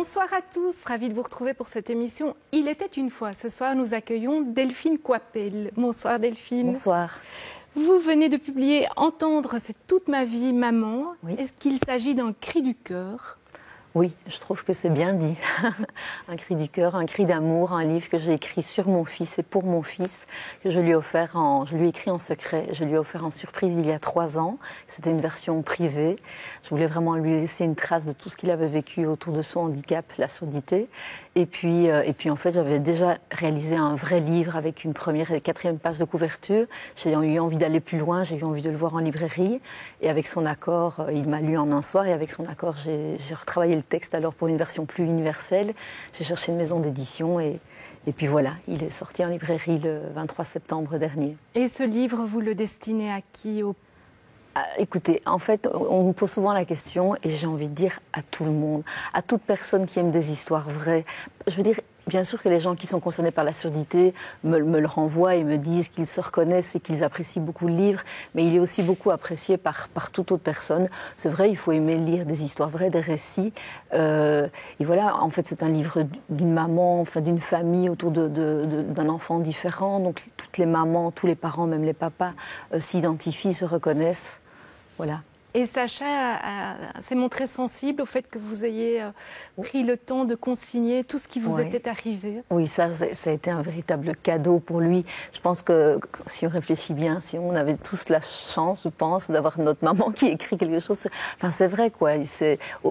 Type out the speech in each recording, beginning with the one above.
Bonsoir à tous, ravi de vous retrouver pour cette émission Il était une fois. Ce soir, nous accueillons Delphine Coipel. Bonsoir Delphine. Bonsoir. Vous venez de publier Entendre, c'est toute ma vie, maman. Oui. Est-ce qu'il s'agit d'un cri du cœur ? Oui, je trouve que c'est bien dit. Un cri du cœur, un cri d'amour, un livre que j'ai écrit sur mon fils et pour mon fils, que je lui ai écrit en secret, je lui ai offert en surprise il y a 3 ans. C'était une version privée. Je voulais vraiment lui laisser une trace de tout ce qu'il avait vécu autour de son handicap, la surdité. Et puis en fait, j'avais déjà réalisé un vrai livre avec une première et 4e page de couverture. J'ai eu envie d'aller plus loin, j'ai eu envie de le voir en librairie. Et avec son accord, il m'a lu en un soir et avec son accord, j'ai retravaillé le texte alors pour une version plus universelle. J'ai cherché une maison d'édition et puis voilà, il est sorti en librairie le 23 septembre dernier. Et ce livre, vous le destinez à qui ? Écoutez, en fait, on me pose souvent la question et j'ai envie de dire à tout le monde, à toute personne qui aime des histoires vraies. Je veux dire, bien sûr que les gens qui sont concernés par la surdité me le renvoient et me disent qu'ils se reconnaissent et qu'ils apprécient beaucoup le livre, mais il est aussi beaucoup apprécié par toute autre personne. C'est vrai, il faut aimer lire des histoires vraies, des récits. Et voilà, en fait, c'est un livre d'une maman, enfin d'une famille autour d'un enfant différent. Donc toutes les mamans, tous les parents, même les papas, s'identifient, se reconnaissent. Voilà. Et Sacha s'est montré sensible au fait que vous ayez pris le temps de consigner tout ce qui vous était arrivé. Oui, ça a été un véritable cadeau pour lui. Je pense que si on réfléchit bien, si on avait tous la chance, je pense, d'avoir notre maman qui écrit quelque chose. Enfin, c'est vrai, quoi.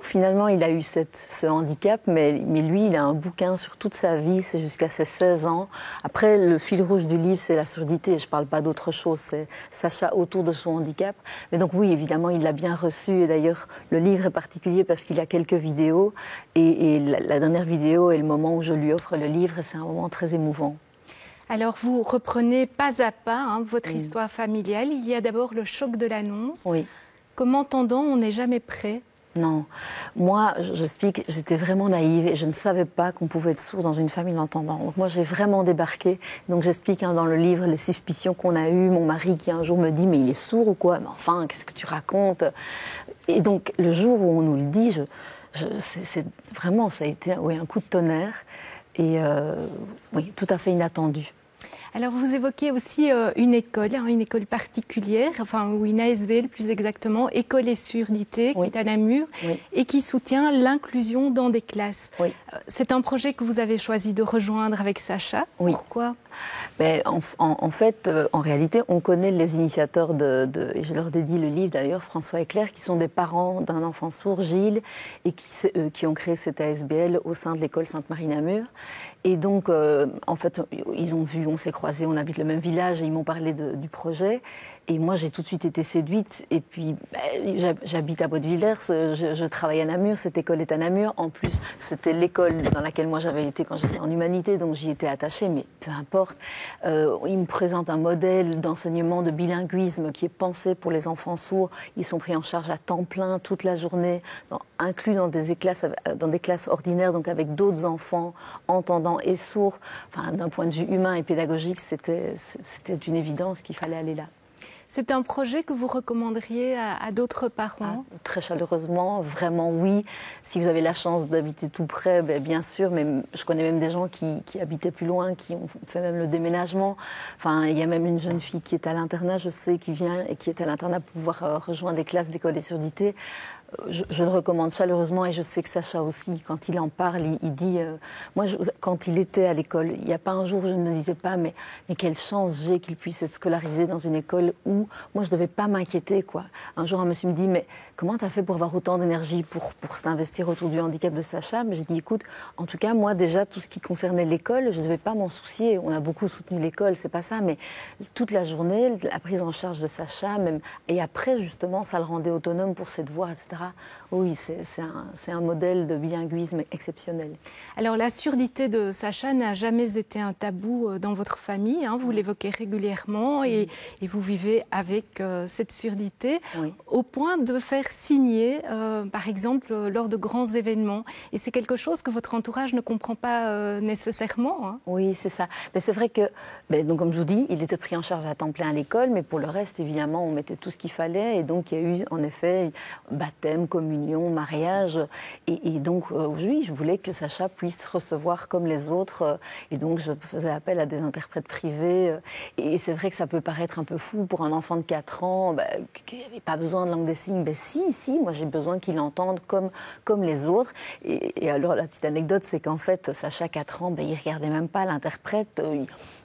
Finalement, il a eu ce handicap, mais lui, il a un bouquin sur toute sa vie, c'est jusqu'à ses 16 ans. Après, le fil rouge du livre, c'est la surdité. Je ne parle pas d'autre chose. C'est Sacha autour de son handicap. Mais donc, oui, évidemment, il l'a bien reçu. Et d'ailleurs, le livre est particulier parce qu'il a quelques vidéos. Et la dernière vidéo est le moment où je lui offre le livre. Et c'est un moment très émouvant. Alors, vous reprenez pas à pas votre histoire familiale. Il y a d'abord le choc de l'annonce. Oui. Comme entendant, on n'est jamais prêt. Non. Moi, j'explique, j'étais vraiment naïve et je ne savais pas qu'on pouvait être sourd dans une famille d'entendants. Donc moi, j'ai vraiment débarqué. Donc j'explique dans le livre les suspicions qu'on a eues. Mon mari qui un jour me dit « mais il est sourd ou quoi ?»« Mais enfin, qu'est-ce que tu racontes ?» Et donc le jour où on nous le dit, vraiment, ça a été un coup de tonnerre et oui, tout à fait inattendu. Alors, vous évoquez aussi une école particulière, ou une ASBL plus exactement, École et Surdité, qui est à Namur, et qui soutient l'inclusion dans des classes. Oui. C'est un projet que vous avez choisi de rejoindre avec Sacha. Oui. Pourquoi ? Mais en fait, en réalité, on connaît les initiateurs et je leur dédie le livre d'ailleurs, François et Claire, qui sont des parents d'un enfant sourd, Gilles, et qui ont créé cette ASBL au sein de l'école Sainte-Marie-Namur. Et donc, en fait, ils ont vu, on s'est croisés, on habite le même village et ils m'ont parlé du projet. Et moi, j'ai tout de suite été séduite. Et puis, j'habite à Baudevillers, je travaille à Namur, cette école est à Namur. En plus, c'était l'école dans laquelle moi j'avais été quand j'étais en humanité, donc j'y étais attachée, mais peu importe. Ils me présentent un modèle d'enseignement de bilinguisme qui est pensé pour les enfants sourds. Ils sont pris en charge à temps plein, toute la journée, inclus dans des classes ordinaires, donc avec d'autres enfants entendants et sourds. Enfin, d'un point de vue humain et pédagogique, c'était une évidence qu'il fallait aller là. C'est un projet que vous recommanderiez à d'autres parents ? Très chaleureusement, vraiment oui. Si vous avez la chance d'habiter tout près, bien sûr, mais je connais même des gens qui habitaient plus loin, qui ont fait même le déménagement. Enfin, il y a même une jeune fille qui est à l'internat, je sais, qui vient et qui est à l'internat pour pouvoir rejoindre les classes d'école et surdité. Je le recommande chaleureusement et je sais que Sacha aussi, quand il en parle, il dit... moi, quand il était à l'école, il n'y a pas un jour où je ne me disais pas mais quelle chance j'ai qu'il puisse être scolarisé dans une école où moi, je ne devais pas m'inquiéter, quoi. Un jour, un monsieur me dit « mais comment tu as fait pour avoir autant d'énergie pour s'investir autour du handicap de Sacha ?» Mais j'ai dit « écoute, en tout cas, moi, déjà, tout ce qui concernait l'école, je ne devais pas m'en soucier. On a beaucoup soutenu l'école, c'est pas ça, mais toute la journée, la prise en charge de Sacha, même, et après, justement, ça le rendait autonome pour ses devoirs, etc. » Oui, c'est un modèle de bilinguisme exceptionnel. Alors, la surdité de Sacha n'a jamais été un tabou dans votre famille. Vous l'évoquez régulièrement et vous vivez avec cette surdité, au point de faire faire signer, par exemple, lors de grands événements. Et c'est quelque chose que votre entourage ne comprend pas nécessairement. Hein. Oui, c'est ça. Mais c'est vrai que, donc, comme je vous dis, il était pris en charge à temps plein à l'école, mais pour le reste, évidemment, on mettait tout ce qu'il fallait. Et donc, il y a eu, en effet, baptême, communion, mariage. Et donc, oui, je voulais que Sacha puisse recevoir comme les autres. Et donc, je faisais appel à des interprètes privés. Et c'est vrai que ça peut paraître un peu fou pour un enfant de 4 ans, qui n'avait pas besoin de langue des signes. Si, moi, j'ai besoin qu'il entende comme les autres. Et alors, la petite anecdote, c'est qu'en fait, Sacha, 4 ans, il ne regardait même pas l'interprète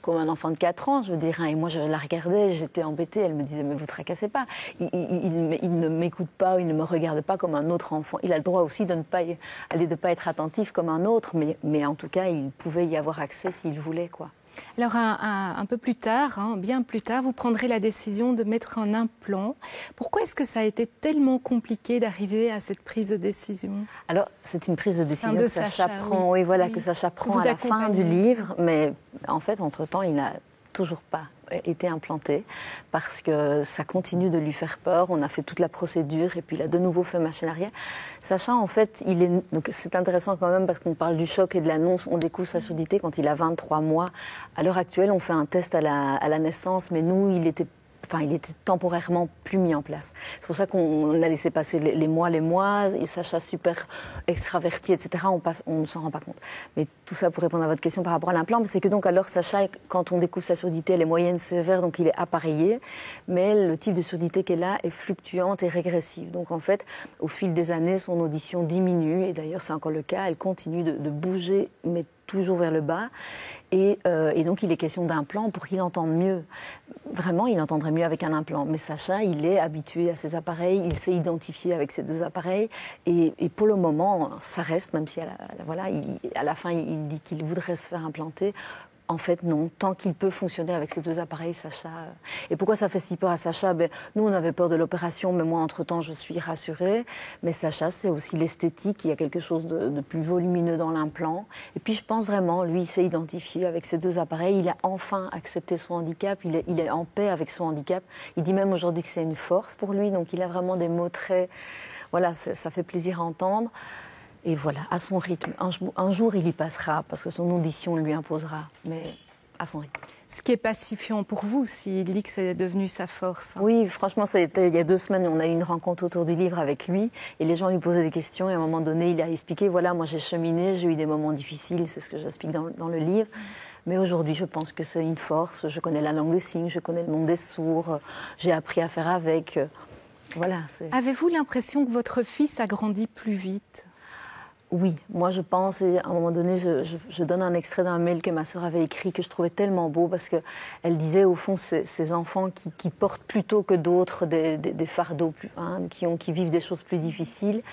comme un enfant de 4 ans, je veux dire. Et moi, je la regardais, j'étais embêtée. Elle me disait, mais vous tracassez pas. Il ne m'écoute pas, il ne me regarde pas comme un autre enfant. Il a le droit aussi de ne pas être attentif comme un autre, mais en tout cas, il pouvait y avoir accès s'il voulait, quoi. Alors, un peu plus tard, bien plus tard, vous prendrez la décision de mettre un implant. Pourquoi est-ce que ça a été tellement compliqué d'arriver à cette prise de décision? Alors, c'est une prise de décision que Sacha prend, que Sacha prend à la fin du livre, mais en fait, entre-temps, il n'a toujours pas été implanté parce que ça continue de lui faire peur. On a fait toute la procédure et puis il a de nouveau fait machine arrière. Sacha, en fait, donc c'est intéressant quand même parce qu'on parle du choc et de l'annonce. On découvre sa surdité quand il a 23 mois. À l'heure actuelle, on fait un test à la naissance, mais nous, il était temporairement plus mis en place. C'est pour ça qu'on a laissé passer les mois, et Sacha super extraverti, etc. On ne s'en rend pas compte. Mais tout ça pour répondre à votre question par rapport à l'implant, c'est que donc alors Sacha, quand on découvre sa surdité, elle est moyenne sévère, donc il est appareillé, mais le type de surdité qu'elle a est fluctuante et régressive. Donc en fait, au fil des années, son audition diminue, et d'ailleurs c'est encore le cas, elle continue de bouger, mais toujours vers le bas. Et donc, il est question d'implant pour qu'il entende mieux. Vraiment, il entendrait mieux avec un implant. Mais Sacha, il est habitué à ces appareils, il s'est identifié avec ces 2 appareils. Et pour le moment, ça reste, même si à la fin, il dit qu'il voudrait se faire implanter. En fait, non. Tant qu'il peut fonctionner avec ces 2 appareils, Sacha... Et pourquoi ça fait si peur à Sacha? Nous, on avait peur de l'opération, mais moi, entre-temps, je suis rassurée. Mais Sacha, c'est aussi l'esthétique. Il y a quelque chose de plus volumineux dans l'implant. Et puis, je pense vraiment, lui, il s'est identifié avec ces 2 appareils. Il a enfin accepté son handicap. Il est en paix avec son handicap. Il dit même aujourd'hui que c'est une force pour lui. Donc, il a vraiment des mots très... Voilà, ça fait plaisir à entendre. Et voilà, à son rythme. Un jour, il y passera, parce que son audition lui imposera, mais à son rythme. Ce qui est pacifiant pour vous, s'il dit que c'est devenu sa force. Oui, franchement, ça a été, il y a 2 semaines, on a eu une rencontre autour du livre avec lui, et les gens lui posaient des questions, et à un moment donné, il a expliqué, voilà, moi j'ai cheminé, j'ai eu des moments difficiles, c'est ce que j'explique dans le livre, mais aujourd'hui, je pense que c'est une force, je connais la langue des signes, je connais le monde des sourds, j'ai appris à faire avec, voilà. Avez-vous l'impression que votre fils a grandi plus vite ? Oui, moi je pense, et à un moment donné, je donne un extrait d'un mail que ma sœur avait écrit, que je trouvais tellement beau, parce qu'elle disait, au fond, ces enfants qui portent plutôt que d'autres des fardeaux, qui vivent des choses plus difficiles,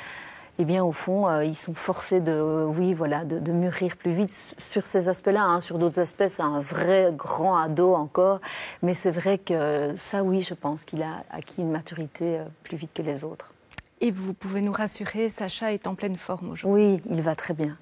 eh bien, au fond, ils sont forcés de mûrir plus vite sur ces aspects-là. Sur d'autres aspects, c'est un vrai grand ado encore, mais c'est vrai que ça, oui, je pense qu'il a acquis une maturité plus vite que les autres. Et vous pouvez nous rassurer, Sacha est en pleine forme aujourd'hui. Oui, il va très bien.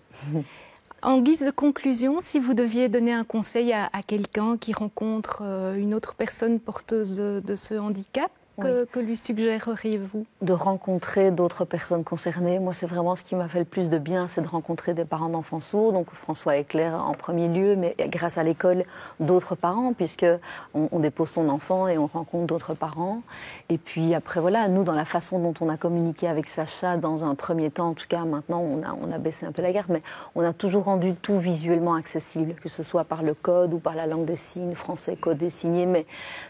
En guise de conclusion, si vous deviez donner un conseil à quelqu'un qui rencontre une autre personne porteuse de ce handicap, que lui suggéreriez-vous? De rencontrer d'autres personnes concernées. Moi, c'est vraiment ce qui m'a fait le plus de bien, c'est de rencontrer des parents d'enfants sourds. Donc François Eclair en premier lieu, mais grâce à l'école, d'autres parents, puisqu'on dépose son enfant et on rencontre d'autres parents. Et puis après, voilà, nous, dans la façon dont on a communiqué avec Sacha, dans un premier temps, en tout cas, maintenant, on a baissé un peu la garde, mais on a toujours rendu tout visuellement accessible, que ce soit par le code ou par la langue des signes, français codé, signé, mais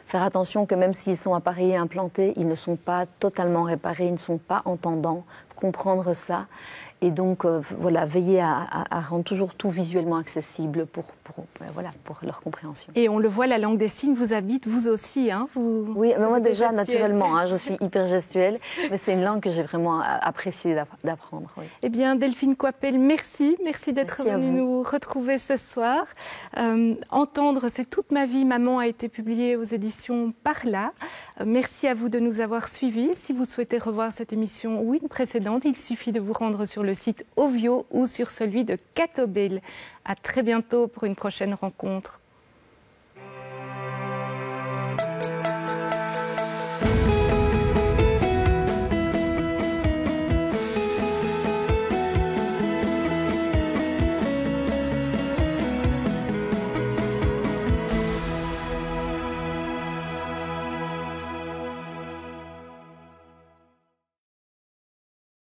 faire attention que même s'ils sont appareillés et implantés, ils ne sont pas totalement réparés, ils ne sont pas entendants, comprendre ça. Et donc, veiller à rendre toujours tout visuellement accessible pour leur compréhension. Et on le voit, la langue des signes vous habite, vous aussi. Oui, mais moi déjà, naturellement, je suis hyper gestuelle, mais c'est une langue que j'ai vraiment apprécié d'apprendre. Oui. Eh bien, Delphine Coipel, merci d'être venue nous retrouver ce soir. Entendre, c'est toute ma vie, maman a été publiée aux éditions Parla. Merci à vous de nous avoir suivis. Si vous souhaitez revoir cette émission ou une précédente, il suffit de vous rendre sur le site Ovio ou sur celui de Catobel. À très bientôt pour une prochaine rencontre.